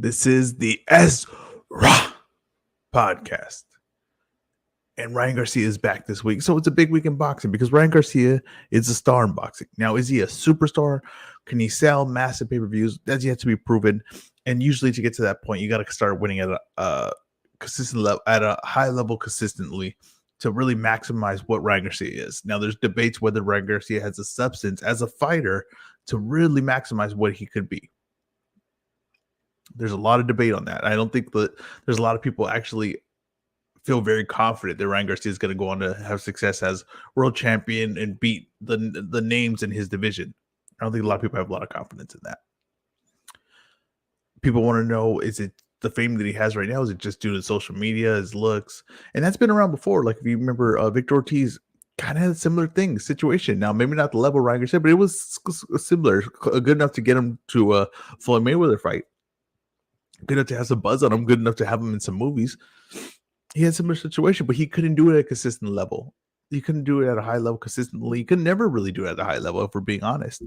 This is the Ezra podcast. And Ryan Garcia is back this week. So it's a big week in boxing because Ryan Garcia is a star in boxing. Now, is he a superstar? Can he sell massive pay-per-views? That's yet to be proven. And usually to get to that point, you got to start winning at a consistent level, at a high level consistently to really maximize what Ryan Garcia is. Now, there's debates whether Ryan Garcia has a substance as a fighter to really maximize what he could be. There's a lot of debate on that. I don't think that there's a lot of people actually feel very confident that Ryan Garcia is going to go on to have success as world champion and beat the names in his division. I don't think a lot of people have a lot of confidence in that. People want to know, is it the fame that he has right now? Is it just due to social media, his looks? And that's been around before. Like if you remember, Victor Ortiz kind of had a similar situation. Now, maybe not the level of Ryan Garcia, but it was similar, good enough to get him to a Floyd Mayweather fight. Good enough to have some buzz on him, good enough to have him in some movies. He had a similar situation, but he couldn't do it at a consistent level. He couldn't do it at a high level consistently. He could never really do it at a high level, if we're being honest.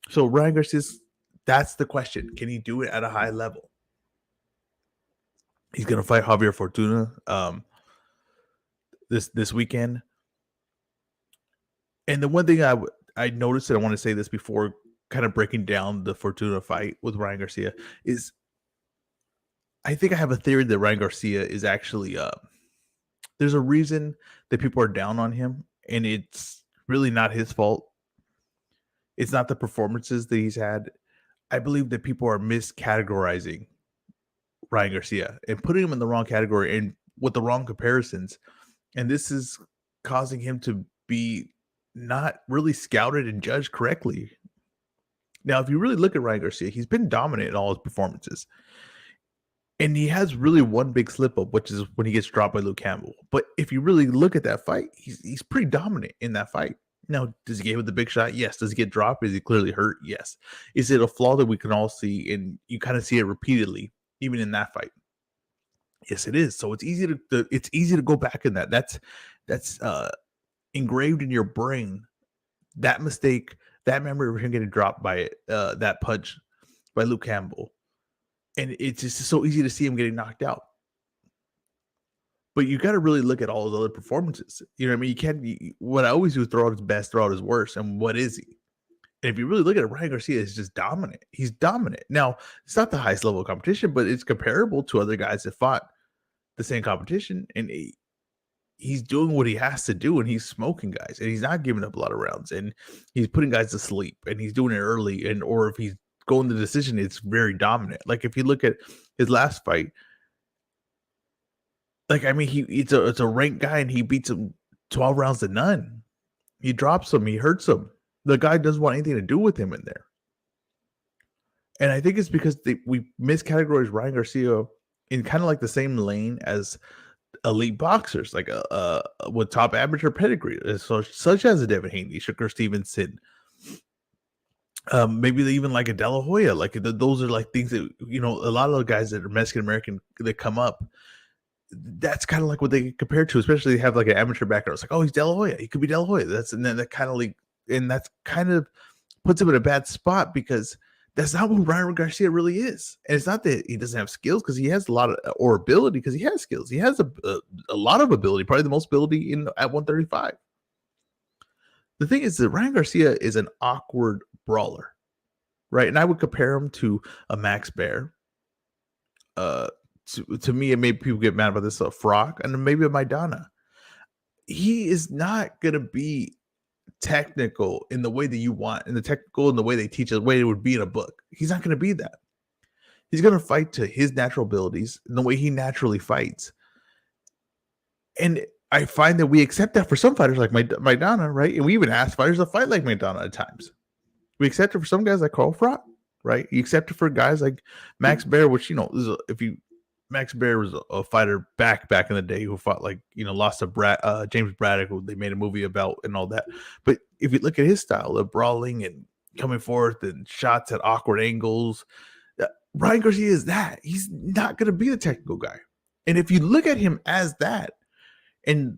So Ryan Garcia, that's the question. Can he do it at a high level? He's going to fight Javier Fortuna this weekend. And the one thing I noticed, and I want to say this before kind of breaking down the Fortuna fight with Ryan Garcia, is I think I have a theory that Ryan Garcia is actually there's a reason that people are down on him, and it's really not his fault. It's not the performances that he's had. I believe that people are miscategorizing Ryan Garcia and putting him in the wrong category and with the wrong comparisons. And this is causing him to be not really scouted and judged correctly. Now, if you really look at Ryan Garcia, he's been dominant in all his performances. And he has really one big slip up, which is when he gets dropped by Luke Campbell. But if you really look at that fight, he's pretty dominant in that fight. Now, does he get with the big shot? Yes. Does he get dropped? Is he clearly hurt? Yes. Is it a flaw that we can all see? And you kind of see it repeatedly, even in that fight. Yes, it is. So it's easy to go back in that. That's engraved in your brain. That mistake, that memory of him getting dropped by that punch by Luke Campbell. And it's just so easy to see him getting knocked out. But you got to really look at all his other performances. You know what I mean? You can't, what I always do is throw out his best, throw out his worst. And what is he? And if you really look at it, Ryan Garcia is just dominant. He's dominant. Now, it's not the highest level of competition, but it's comparable to other guys that fought the same competition. And he's doing what he has to do, and he's smoking guys. And he's not giving up a lot of rounds. And he's putting guys to sleep. And he's doing it early. And or if he's going the decision, it's very dominant. Like if you look at his last fight, like I mean, it's a ranked guy, and he beats him 12 rounds to none. He drops him, he hurts him. The guy doesn't want anything to do with him in there. And I think it's because we miscategorize Ryan Garcia in kind of like the same lane as elite boxers, like with top amateur pedigree, such as a Devin Haney, Shakur Stevenson. Maybe they even like a De La Hoya. Like those are like things that, you know, a lot of the guys that are Mexican American that come up, that's kind of like what they get compared to, especially they have like an amateur background. It's like, oh, he's De La Hoya. He could be De La Hoya. That kind of puts him in a bad spot because that's not what Ryan Garcia really is. And it's not that he doesn't have skills, because he has a lot of, or ability, because he has skills. He has a lot of ability, probably the most ability at 135. The thing is that Ryan Garcia is an awkward brawler, right? And I would compare him to a Max Baer. To me, and maybe people get mad about this, a Frock, and maybe a Maidana. He is not going to be technical in the way that you want, in the way they teach us, the way it would be in a book. He's not going to be that. He's going to fight to his natural abilities and the way he naturally fights. And I find that we accept that for some fighters like Maidana, right? And we even ask fighters to fight like Maidana at times. We accept it for some guys like Carl Frock, right? You accept it for guys like Max Baer, which, you know, Max Baer was a fighter back in the day who fought, like, you know, lost to James Braddock, who they made a movie about and all that. But if you look at his style of brawling and coming forth and shots at awkward angles, Ryan Garcia is that. He's not going to be the technical guy. And if you look at him as that, and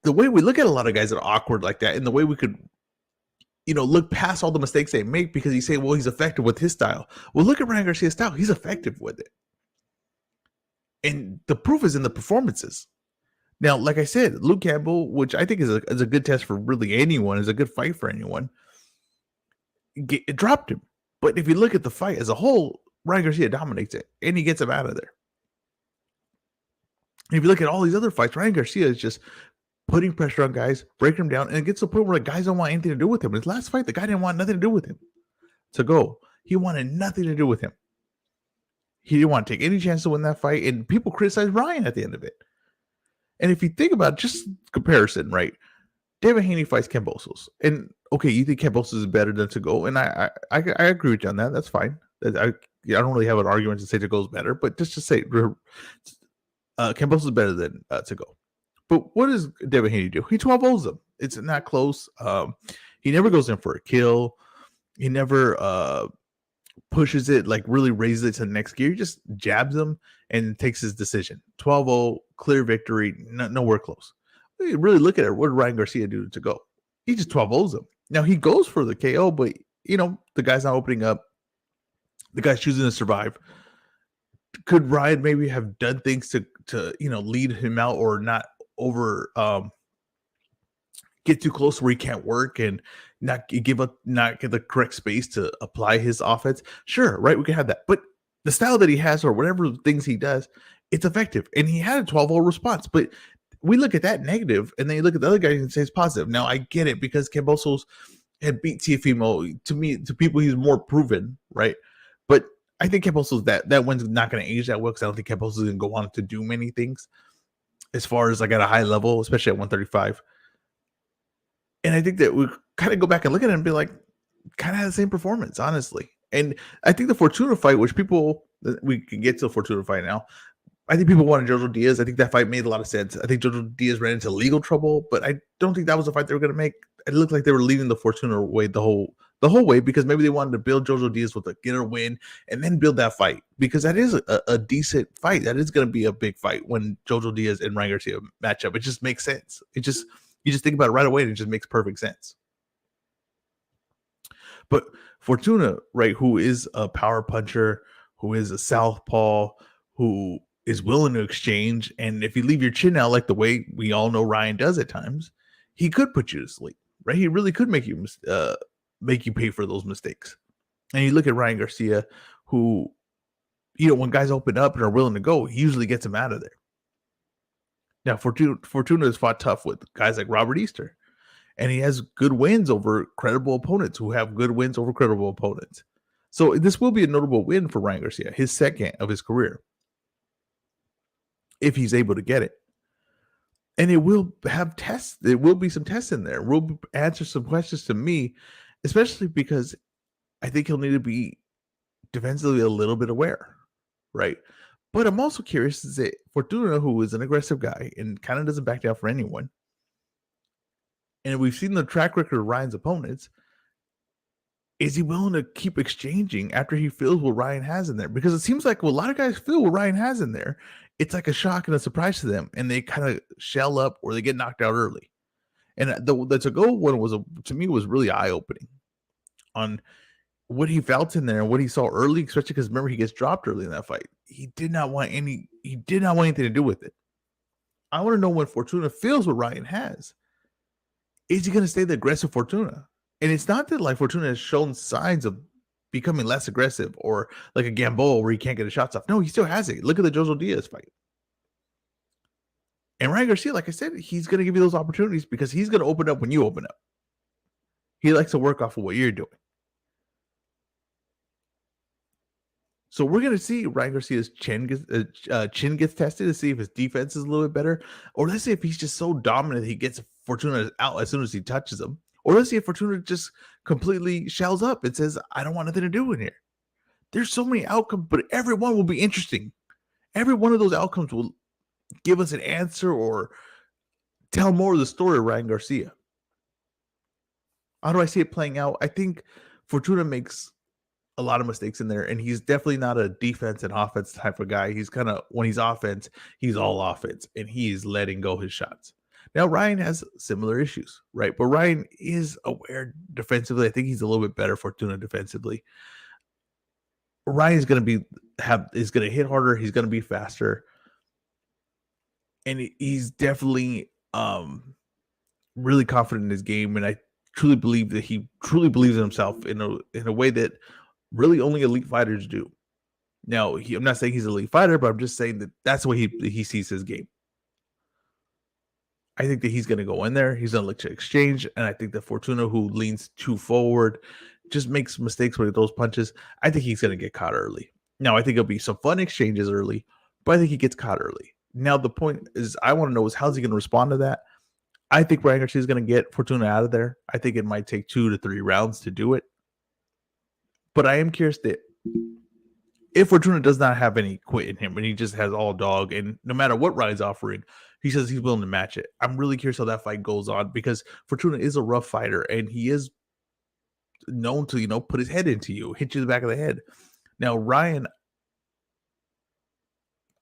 the way we look at a lot of guys that are awkward like that, and the way we could look past all the mistakes they make because you say, well, he's effective with his style. Well, look at Ryan Garcia's style. He's effective with it. And the proof is in the performances. Now, like I said, Luke Campbell, which I think is a good test for really anyone, is a good fight for anyone, it dropped him. But if you look at the fight as a whole, Ryan Garcia dominates it, and he gets him out of there. And if you look at all these other fights, Ryan Garcia is just putting pressure on guys, breaking them down, and it gets to the point where the guys don't want anything to do with him. His last fight, the guy didn't want nothing to do with him to go. He wanted nothing to do with him. He didn't want to take any chance to win that fight, and people criticized Ryan at the end of it. And if you think about it, just comparison, right? David Haney fights Kambosos. And okay, you think Kambosos is better than to go, and I agree with you on that. That's fine. I don't really have an argument to say to go is better, but just to say Kambosos is better than to go. But what does David Haney do? He 12-0s them. It's not close. He never goes in for a kill. He never pushes it, like really raises it to the next gear. He just jabs them and takes his decision. 12-0, clear victory, nowhere close. When you really look at it, what did Ryan Garcia do to go? He just 12-0s them. Now, he goes for the KO, but, the guy's not opening up. The guy's choosing to survive. Could Ryan maybe have done things to lead him out or not get too close where he can't work and not get the correct space to apply his offense? Sure, right? We can have that. But the style that he has or whatever things he does, it's effective. And he had a 12-0 response. But we look at that negative, and then you look at the other guy and say it's positive. Now, I get it because Kambosos had beat Teofimo. To people, he's more proven, right? But I think Kambosos, that one's not going to age that well because I don't think Kambosos is going to go on to do many things as far as like at a high level, especially at 135. And I think that we kind of go back and look at it and be like, kind of had the same performance, honestly. And I think the Fortuna fight, which we can get to the Fortuna fight now. I think people wanted Jojo Diaz. I think that fight made a lot of sense. I think Jojo Diaz ran into legal trouble, but I don't think that was a fight they were going to make. It looked like they were leaving the Fortuna way the whole way because maybe they wanted to build Jojo Diaz with a get or win and then build that fight because that is a decent fight. That is going to be a big fight when Jojo Diaz and Ryan Garcia match up. It just makes sense. You just think about it right away and it just makes perfect sense. But Fortuna, right, who is a power puncher, who is a southpaw, who is willing to exchange, and if you leave your chin out like the way we all know Ryan does at times, he could put you to sleep, right? He really could make you pay for those mistakes. And you look at Ryan Garcia, who, when guys open up and are willing to go, he usually gets them out of there. Now, Fortuna has fought tough with guys like Robert Easter, and he has good wins over credible opponents who have good wins over credible opponents. So this will be a notable win for Ryan Garcia, his second of his career, if he's able to get it. And it will have tests. There will be some tests in there. We'll answer some questions to me, especially because I think he'll need to be defensively a little bit aware, right? But I'm also curious is that Fortuna, who is an aggressive guy and kind of doesn't back down for anyone, and we've seen the track record of Ryan's opponents, is he willing to keep exchanging after he feels what Ryan has in there? Because it seems like a lot of guys feel what Ryan has in there. It's like a shock and a surprise to them, and they kind of shell up or they get knocked out early. And the to-go one to me was really eye-opening on what he felt in there and what he saw early, especially because remember he gets dropped early in that fight. He did not want anything to do with it. I want to know when Fortuna feels what Ryan has. Is he going to stay the aggressive Fortuna? And it's not that like Fortuna has shown signs of becoming less aggressive or like a Gamboa where he can't get his shots off. No, he still has it. Look at the Jojo Diaz fight. And Ryan Garcia, like I said, he's going to give you those opportunities because he's going to open up when you open up. He likes to work off of what you're doing. So we're going to see Ryan Garcia's chin gets tested to see if his defense is a little bit better. Or let's see if he's just so dominant that he gets Fortuna out as soon as he touches him. Or let's see if Fortuna just completely shells up and says, I don't want nothing to do in here. There's so many outcomes, but every one will be interesting. Every one of those outcomes will give us an answer or tell more of the story of Ryan Garcia. How do I see it playing out? I think Fortuna makes a lot of mistakes in there, and he's definitely not a defense and offense type of guy. He's kind of, when he's offense, he's all offense, and he's letting go his shots. Now, Ryan has similar issues, right? But Ryan is aware defensively. I think he's a little bit better Fortuna defensively. Ryan's going to is going to hit harder. He's going to be faster. And he's definitely really confident in his game. And I truly believe that he truly believes in himself in a way that really only elite fighters do. Now, I'm not saying he's an elite fighter, but I'm just saying that that's the way he sees his game. I think that he's going to go in there. He's going to look to exchange. And I think that Fortuna, who leans too forward, just makes mistakes with those punches. I think he's going to get caught early. Now, I think it'll be some fun exchanges early, but I think he gets caught early. Now, the point is, I want to know is how's he going to respond to that? I think Ryan Garcia is going to get Fortuna out of there. I think it might take 2 to 3 rounds to do it. But I am curious that if Fortuna does not have any quit in him and he just has all dog, and no matter what Ryan's offering, he says he's willing to match it. I'm really curious how that fight goes on because Fortuna is a rough fighter and he is known to, put his head into you, hit you in the back of the head. Now, Ryan,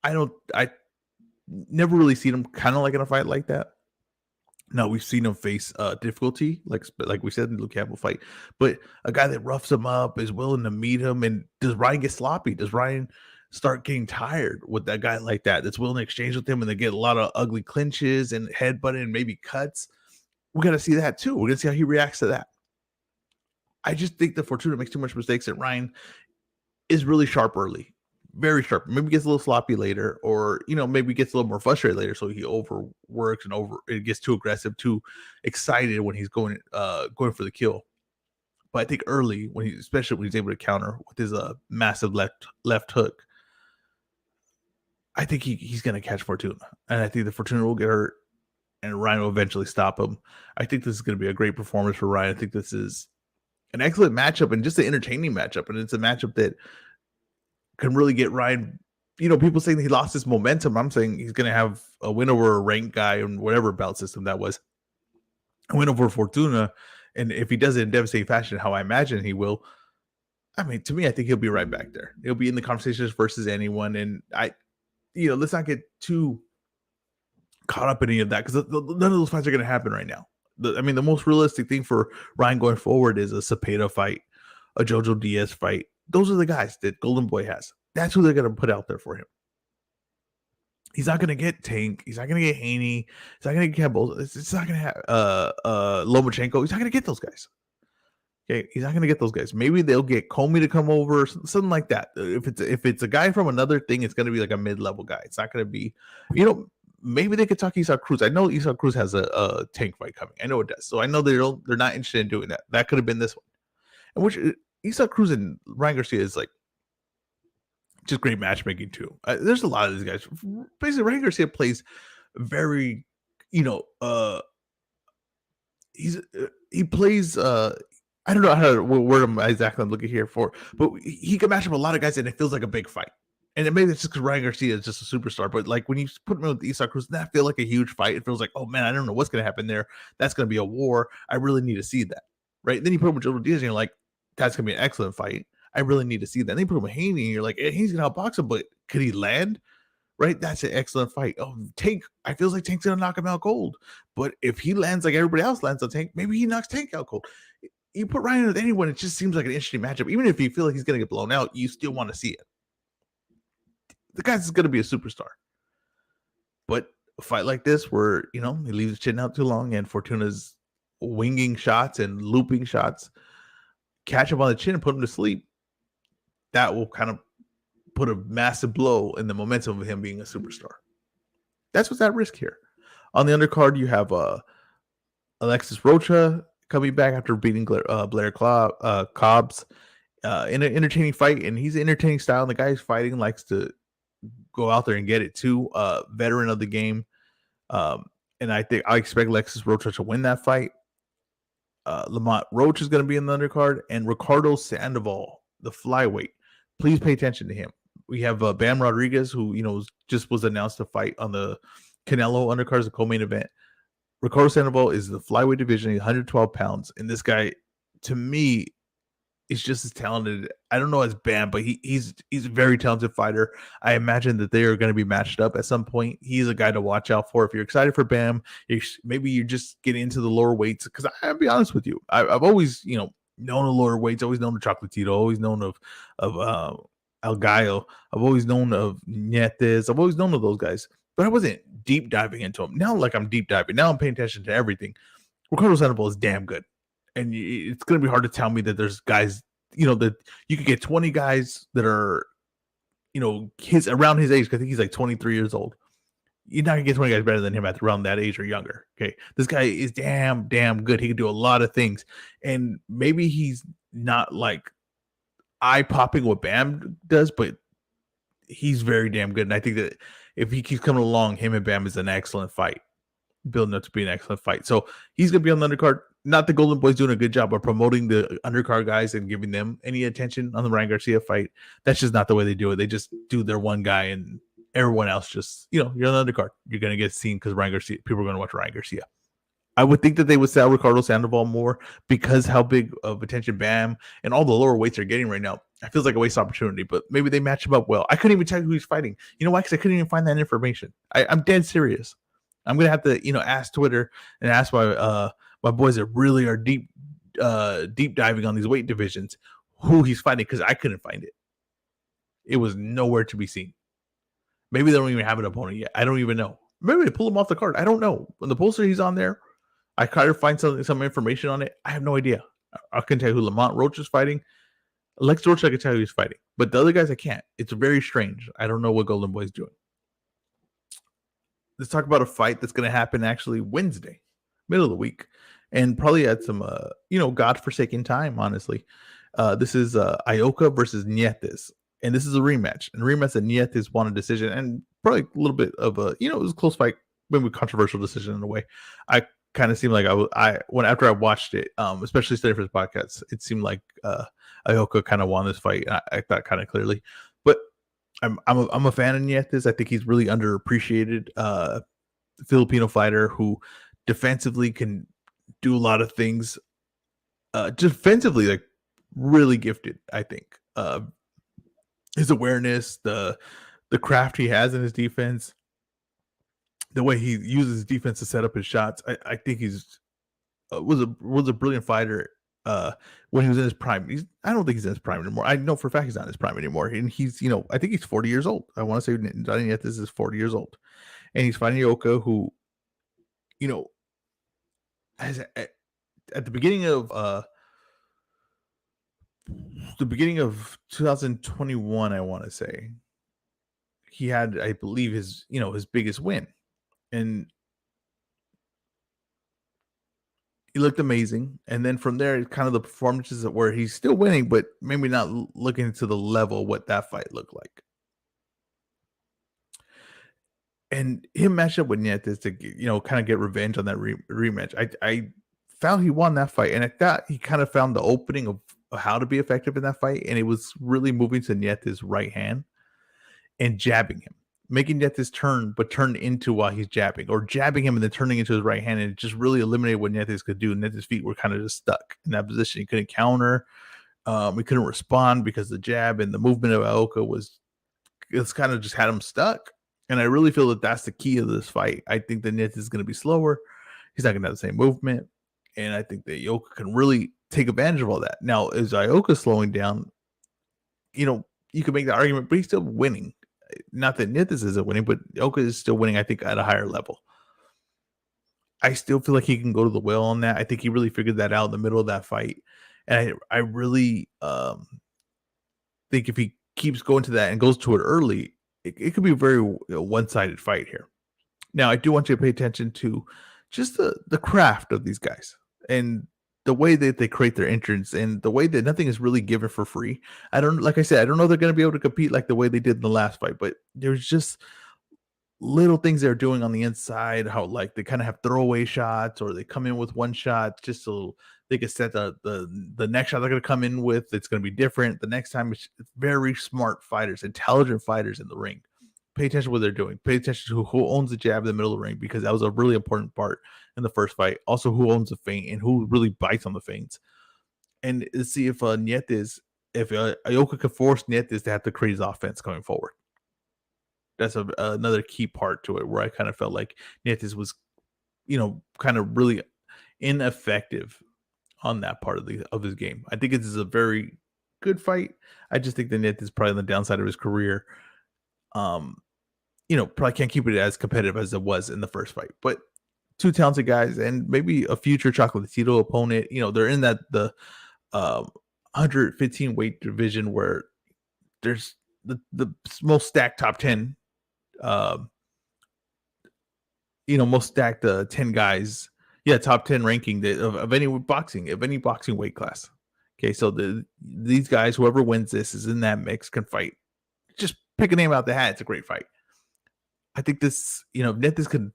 I never really seen him kind of like in a fight like that. Now, we've seen him face difficulty, like we said in the Luke Campbell fight, but a guy that roughs him up is willing to meet him. And does Ryan get sloppy? Does Ryan start getting tired with that guy like that that's willing to exchange with him and they get a lot of ugly clinches and headbutting and maybe cuts? We got to see that too. We're going to see how he reacts to that. I just think that Fortuna makes too much mistakes and Ryan is really sharp early. Very sharp. Maybe gets a little sloppy later, or maybe gets a little more frustrated later. So he overworks and it gets too aggressive, too excited when he's going for the kill. But I think early, especially when he's able to counter with his massive left hook, I think he's going to catch Fortuna, and I think the Fortuna will get hurt, and Ryan will eventually stop him. I think this is going to be a great performance for Ryan. I think this is an excellent matchup and just an entertaining matchup, and it's a matchup that can really get Ryan. People saying he lost his momentum. I'm saying he's going to have a win over a ranked guy in whatever belt system that was, a win over Fortuna. And if he does it in devastating fashion, how I imagine he will, to me, I think he'll be right back there. He'll be in the conversations versus anyone. And let's not get too caught up in any of that because none of those fights are going to happen right now. The most realistic thing for Ryan going forward is a Cepeda fight, a Jojo Diaz fight. Those are the guys that Golden Boy has. That's who they're going to put out there for him. He's not going to get Tank. He's not going to get Haney. He's not going to get Campbell. It's not going to have Lomachenko. He's not going to get those guys. Okay, he's not going to get those guys. Maybe they'll get Comey to come over, something like that. If it's a guy from another thing, it's going to be like a mid-level guy. It's not going to be, maybe they could talk Isak Cruz. I know Isak Cruz has a Tank fight coming. I know it does. So I know they're not interested in doing that. That could have been this one. And which Isak Cruz and Ryan Garcia is like just great matchmaking too. There's a lot of these guys. Basically, Ryan Garcia plays very, he plays. I don't know how to word him exactly. I'm looking here for, but he can match up a lot of guys, and it feels like a big fight. And maybe it's just because Ryan Garcia is just a superstar. But like when you put him with Isak Cruz, that feel like a huge fight. It feels like, oh man, I don't know what's going to happen there. That's going to be a war. I really need to see that, right? And then you put him with Jojo Diaz, and you're like, that's going to be an excellent fight. I really need to see that. And then you put him with Haney, and you're like, he's going to outbox him, but could he land? Right? That's an excellent fight. Oh, Tank, I feel like Tank's going to knock him out cold. But if he lands like everybody else lands on Tank, maybe he knocks Tank out cold. You put Ryan with anyone, it just seems like an interesting matchup. Even if you feel like he's going to get blown out, you still want to see it. The guy's going to be a superstar. But a fight like this where, he leaves his chin out too long and Fortuna's winging shots and looping shots, catch him on the chin and put him to sleep, that will kind of put a massive blow in the momentum of him being a superstar. That's what's at risk here. On the undercard, you have Alexis Rocha coming back after beating Blair Cobbs in an entertaining fight, and he's an entertaining style. And the guy who's fighting likes to go out there and get it too. Veteran of the game, and I expect Alexis Rocha to win that fight. Lamont Roach is going to be in the undercard, and Ricardo Sandoval, the flyweight. Please pay attention to him. We have Bam Rodriguez, who just was announced to fight on the Canelo undercard as a co-main event. Ricardo Sandoval is the flyweight division, 112 pounds, and this guy, to me, is just as talented. I don't know as Bam, but he's a very talented fighter. I imagine that they are going to be matched up at some point. He's a guy to watch out for. If you're excited for Bam, maybe you're just getting into the lower weights. Because I'll be honest with you, I've always known the lower weights, always known the Chocolatito, always known of El Gallo. I've always known of Nietes. I've always known of those guys, but I wasn't deep diving into them. Now, like I'm deep diving. Now I'm paying attention to everything. Ricardo Sandoval is damn good. And it's going to be hard to tell me that there's guys, that you could get 20 guys that are, around his age. I think he's like 23 years old. You're not going to get 20 guys better than him at around that age or younger. Okay. This guy is damn good. He can do a lot of things. And maybe he's not like eye popping what Bam does, but he's very damn good. And I think that if he keeps coming along, him and Bam is an excellent fight, building up to be an excellent fight. So he's going to be on the undercard. Not the Golden Boys doing a good job of promoting the undercard guys and giving them any attention on the Ryan Garcia fight. That's just not the way they do it. They just do their one guy and everyone else just, you're on the undercard. You're going to get seen because Ryan Garcia, people are going to watch Ryan Garcia. I would think that they would sell Ricardo Sandoval more because how big of attention Bam and all the lower weights are getting right now. It feels like a waste opportunity, but maybe they match him up well. I couldn't even tell you who he's fighting. You know why? Because I couldn't even find that information. I'm dead serious. I'm gonna have to, ask Twitter and ask my boys that really are deep diving on these weight divisions who he's fighting because I couldn't find it. It was nowhere to be seen. Maybe they don't even have an opponent yet. I don't even know. Maybe they pull him off the card. I don't know. When the poster he's on there, I try to find some information on it. I have no idea. I can tell you who Lamont Roach is fighting. Lex Roach, I can tell you who's fighting. But the other guys, I can't. It's very strange. I don't know what Golden Boy's doing. Let's talk about a fight that's going to happen actually Wednesday, middle of the week, and probably at some, godforsaken time, honestly. This is Ioka versus Nietes, and this is a rematch. And a rematch that Nietes won a decision, and probably a little bit of a, it was a close fight, maybe a controversial decision in a way. I kind of seemed like after I watched it, especially studying for this podcast, it seemed like Ioka kind of won this fight. I thought kind of clearly, but I'm a fan of Nietes. I think he's really underappreciated Filipino fighter who defensively can do a lot of things. Defensively, like really gifted. I think his awareness, the craft he has in his defense, the way he uses his defense to set up his shots. I think he's was a brilliant fighter when he was in his prime. I don't think he's in his prime anymore. I know for a fact he's not in his prime anymore. And he's, I think he's 40 years old. I want to say Nietes is 40 years old. And he's fighting Ioka, who, has at the beginning of 2021, I want to say, he had, I believe, his biggest win. And he looked amazing. And then from there, kind of the performances where he's still winning, but maybe not looking to the level what that fight looked like. And him matched up with Nietes to, kind of get revenge on that rematch. I found he won that fight. And I thought he kind of found the opening of how to be effective in that fight. And it was really moving to Nietes' right hand and jabbing him, making Nietes turn, but turn into while he's jabbing, or jabbing him and then turning into his right hand, and it just really eliminated what Nietes could do. Nietes' feet were kind of just stuck in that position. He couldn't counter. He couldn't respond because the jab and the movement of Ioka it's kind of just had him stuck. And I really feel that that's the key of this fight. I think that Nietes is going to be slower. He's not going to have the same movement. And I think that Ioka can really take advantage of all that. Now, is Ioka slowing down? You can make that argument, but he's still winning. Not that Nietes isn't winning, but Ioka is still winning, I think, at a higher level. I still feel like he can go to the well on that. I think he really figured that out in the middle of that fight. And I really think if he keeps going to that and goes to it early, it could be a very one-sided fight here. Now, I do want you to pay attention to just the craft of these guys and the way that they create their entrance and the way that nothing is really given for free. Like I said, I don't know if they're going to be able to compete like the way they did in the last fight, but there's just little things they're doing on the inside, how like they kind of have throwaway shots or they come in with one shot just so they can set the next shot they're going to come in with. It's going to be different. The next time it's very smart fighters, intelligent fighters in the ring. Pay attention to what they're doing. Pay attention to who owns the jab in the middle of the ring, because that was a really important part in the first fight. Also, who owns the feint and who really bites on the feints. and see if Nietes, if Ioka could force Nietes to have to create his offense going forward. That's another key part to it, where I kind of felt like Nietes was, kind of really ineffective on that part of his game. I think it is a very good fight. I just think that Nietes is probably on the downside of his career. Um, probably can't keep it as competitive as it was in the first fight, but two talented guys and maybe a future Chocolatito opponent. They're in the 115 weight division where there's the most stacked top 10, um, most stacked 10 guys. Yeah, top 10 ranking of any boxing weight class. Okay, so these guys, whoever wins this is in that mix, can fight. Just pick a name out the hat. It's a great fight. I think this, Nietes could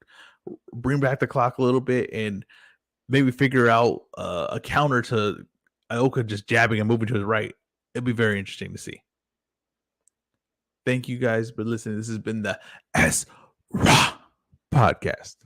bring back the clock a little bit and maybe figure out a counter to Ioka just jabbing and moving to his right. It'd be very interesting to see. Thank you guys for listening. This has been the S Raw podcast.